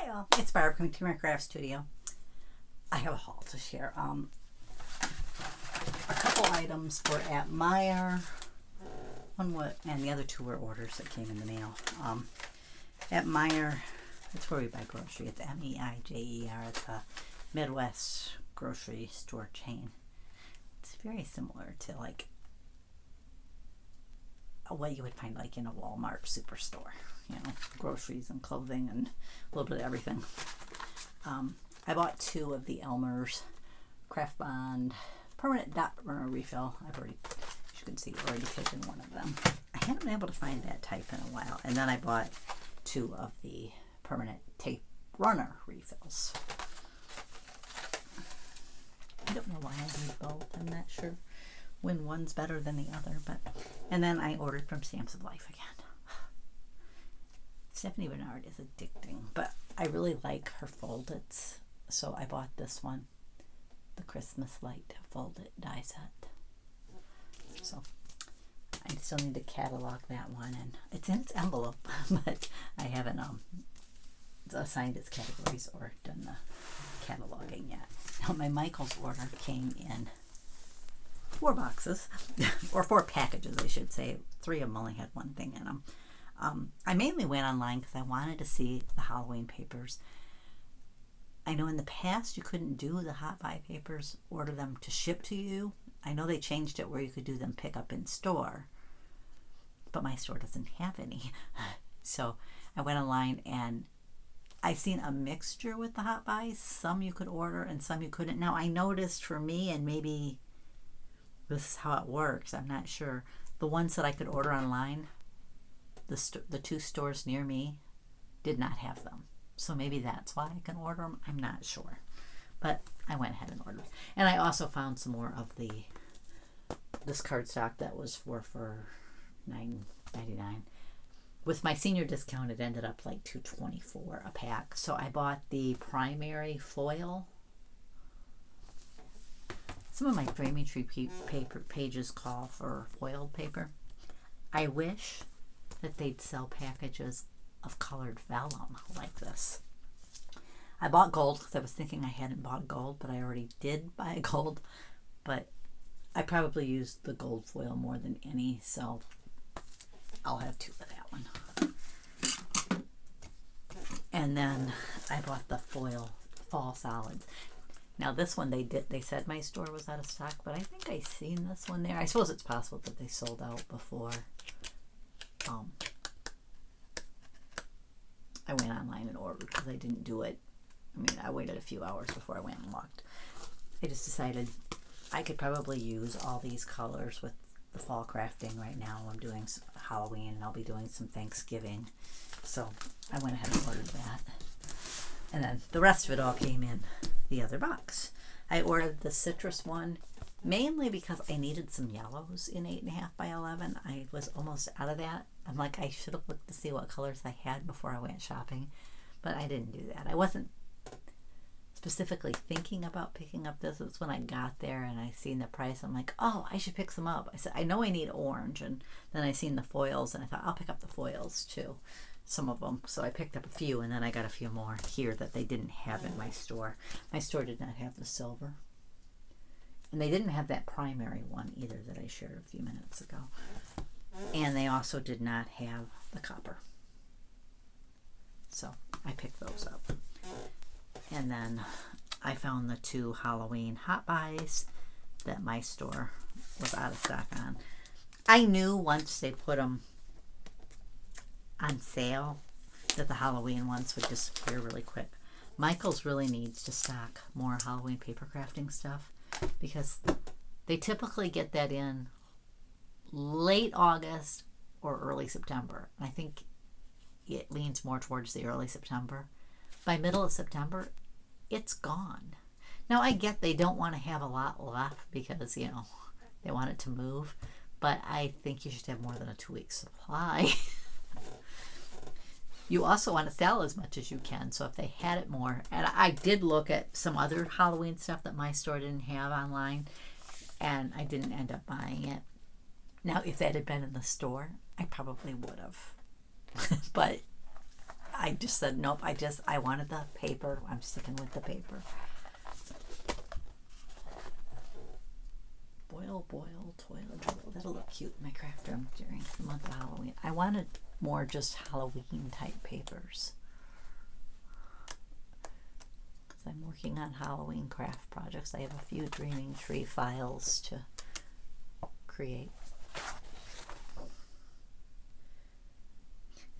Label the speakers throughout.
Speaker 1: Hi all, it's Barb coming to my craft studio. I have a haul to share. A couple items were at Meijer. And the other two were orders that came in the mail. At Meijer, that's where we buy grocery. It's Meijer. It's a Midwest grocery store chain. It's very similar to like what you would find like in a Walmart superstore. You know, groceries and clothing and a little bit of everything. I bought two of the Elmer's Craft Bond permanent dot runner refill. As you can see, already taken one of them. I haven't been able to find that type in a while. And then I bought two of the permanent tape runner refills. I don't know why I need both. I'm not sure when one's better than the other. And then I ordered from Stamps of Life again. Stephanie Bernard is addicting, but I really like her fold-its, so I bought this one, the Christmas Light fold-it die set. So I still need to catalog that one, and it's in its envelope, but I haven't assigned its categories or done the cataloging yet. Now my Michael's order came in 4 boxes, or 4 packages, I should say. 3 of them only had one thing in them. I mainly went online because I wanted to see the Halloween papers. I know in the past you couldn't do the hot buy papers, order them to ship to you. I know they changed it where you could do them pick up in store, but my store doesn't have any. So I went online and I've seen a mixture with the hot buys. Some you could order and some you couldn't. Now I noticed for me, and maybe this is how it works, I'm not sure, the ones that I could order online, the 2 stores near me did not have them. So maybe that's why I can order them. I'm not sure. But I went ahead and ordered. And I also found some more of this cardstock that was for $9.99. With my senior discount, it ended up like $2.24 a pack. So I bought the primary foil. Some of my framing tree paper pages call for foiled paper. I wish that they'd sell packages of colored vellum like this. I bought gold because I was thinking I hadn't bought gold, but I already did buy gold. But I probably used the gold foil more than any, so I'll have 2 of that one. And then I bought the foil fall solids. Now this one they said my store was out of stock, but I think I seen this one there. I suppose it's possible that they sold out before I went online and ordered, because I didn't do it. I mean, I waited a few hours before I went and looked. I just decided I could probably use all these colors with the fall crafting right now. I'm doing Halloween and I'll be doing some Thanksgiving. So I went ahead and ordered that. And then the rest of it all came in the other box. I ordered the citrus one mainly because I needed some yellows in 8.5 by 11. I was almost out of that. I'm like, I should have looked to see what colors I had before I went shopping, but I didn't do that. I wasn't specifically thinking about picking up this. It's when I got there and I seen the price. I'm like, oh, I should pick some up. I said, I know I need orange, and then I seen the foils and I thought I'll pick up the foils too, some of them. So I picked up a few, and then I got a few more here that they didn't have in my store. My store did not have the silver. And they didn't have that primary one either that I shared a few minutes ago. And they also did not have the copper. So I picked those up. And then I found the 2 Halloween hot buys that my store was out of stock on. I knew once they put them on sale that the Halloween ones would disappear really quick. Michael's really needs to stock more Halloween paper crafting stuff, because they typically get that in late August or early September. I think it leans more towards the early September. By middle of September, it's gone. Now I get they don't want to have a lot left because, you know, they want it to move, but I think you should have more than a 2-week supply. You also want to sell as much as you can, so if they had it more, and I did look at some other Halloween stuff that my store didn't have online, and I didn't end up buying it. Now, if that had been in the store, I probably would have. But I just said, nope, I wanted the paper. I'm sticking with the paper. Boil, toil, drill. That'll look cute in my craft room during the month of Halloween. I wanted more just Halloween type papers. Because I'm working on Halloween craft projects. I have a few Dreaming Tree files to create.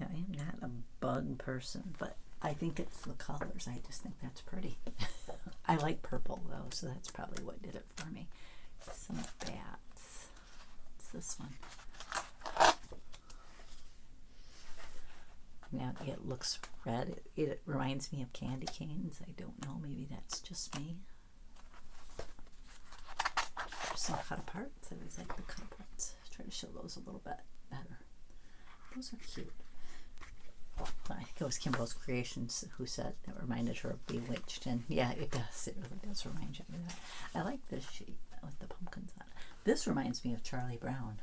Speaker 1: Now, I am not a bug person, but I think it's the colors. I just think that's pretty. I like purple though, so that's probably what did it for me. Some bats. What's this one? Now it looks red. It reminds me of candy canes. I don't know. Maybe that's just me. There's some cut aparts. I always like the cut aparts. Try to show those a little bit better. Those are cute. I think it was Kimbo's Creations who said that reminded her of Bewitched, and yeah, it does. It really does remind you of that. I like this sheet with the pumpkins on it. This reminds me of Charlie Brown.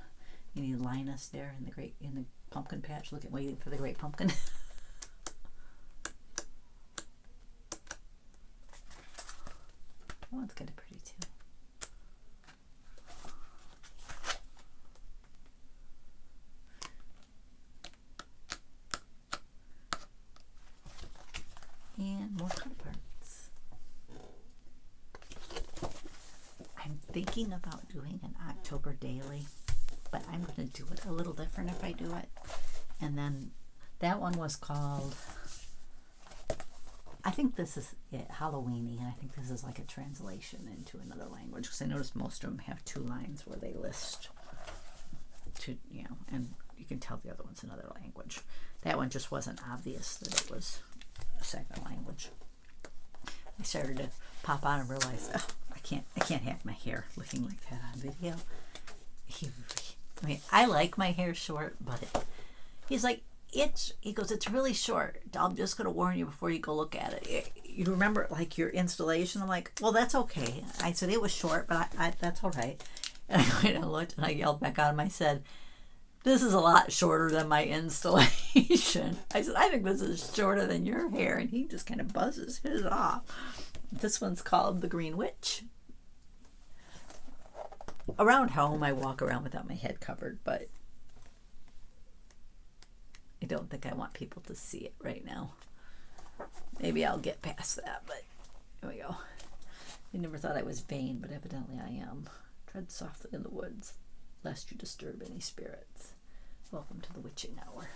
Speaker 1: You need Linus there in the pumpkin patch, waiting for the great pumpkin. Oh, it's kind of pretty too. And more cut parts. I'm thinking about doing an October daily, but I'm going to do it a little different if I do it. And then that one was called, I think this is Halloweeny, and I think this is like a translation into another language, because I noticed most of them have 2 lines where they list to, and you can tell the other one's another language. That one just wasn't obvious that it was a second language. I started to pop on and realize, oh, I can't have my hair looking like that on video. I mean, I like my hair short, but he's like, he goes, it's really short. I'm just going to warn you before you go look at it. You remember like your installation? I'm like, well, that's okay. I said it was short, but I that's all right. And I went and looked, and I yelled back at him. I said, this is a lot shorter than my installation. I said, I think this is shorter than your hair. And he just kind of buzzes his off. This one's called The Green Witch. Around home, I walk around without my head covered, but I don't think I want people to see it right now. Maybe I'll get past that, but here we go. I never thought I was vain, but evidently I am. Tread softly in the woods, lest you disturb any spirits. Welcome to the witching hour.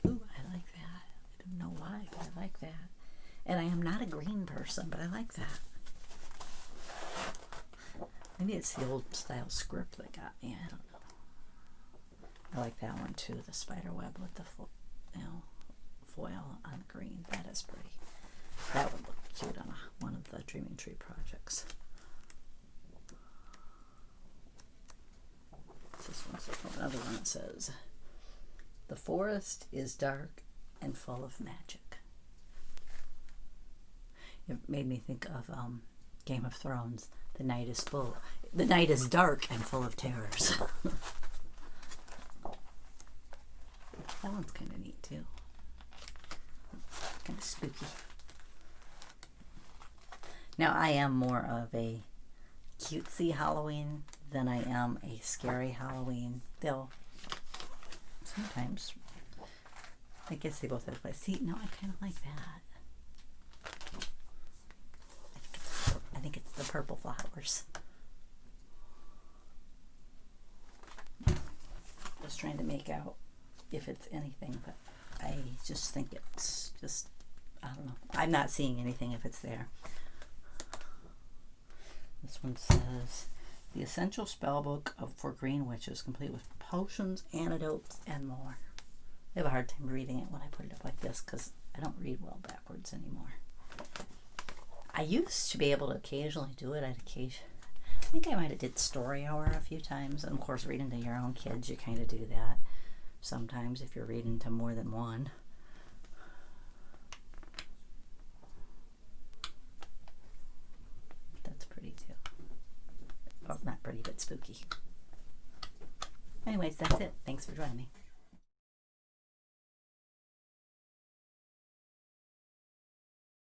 Speaker 1: Ooh, I like that. I don't know why, but I like that. And I am not a green person, but I like that. Maybe it's the old style script that got me. I don't know. I like that one too. The spider web with the foil on green. That is pretty. That would look cute on one of the Dreaming Tree projects. This one's another one that says, "The forest is dark and full of magic." It made me think of Game of Thrones. The night is dark and full of terrors. That one's kind of neat too. Kind of spooky. Now I am more of a cutesy Halloween than I am a scary Halloween. They'll sometimes, I guess they both have a place. See, no, I kind of like that. I think it's the purple flowers. Just trying to make out if it's anything, but I just think it's just, I don't know. I'm not seeing anything if it's there. This one says, "The essential spell book for green witches, complete with potions, antidotes, and more." I have a hard time reading it when I put it up like this because I don't read well backwards anymore. I used to be able to occasionally do it. I think I might have did story hour a few times. And of course, reading to your own kids, you kind of do that sometimes if you're reading to more than one. That's pretty too. Well, not pretty, but spooky. Anyways, that's it. Thanks for joining me.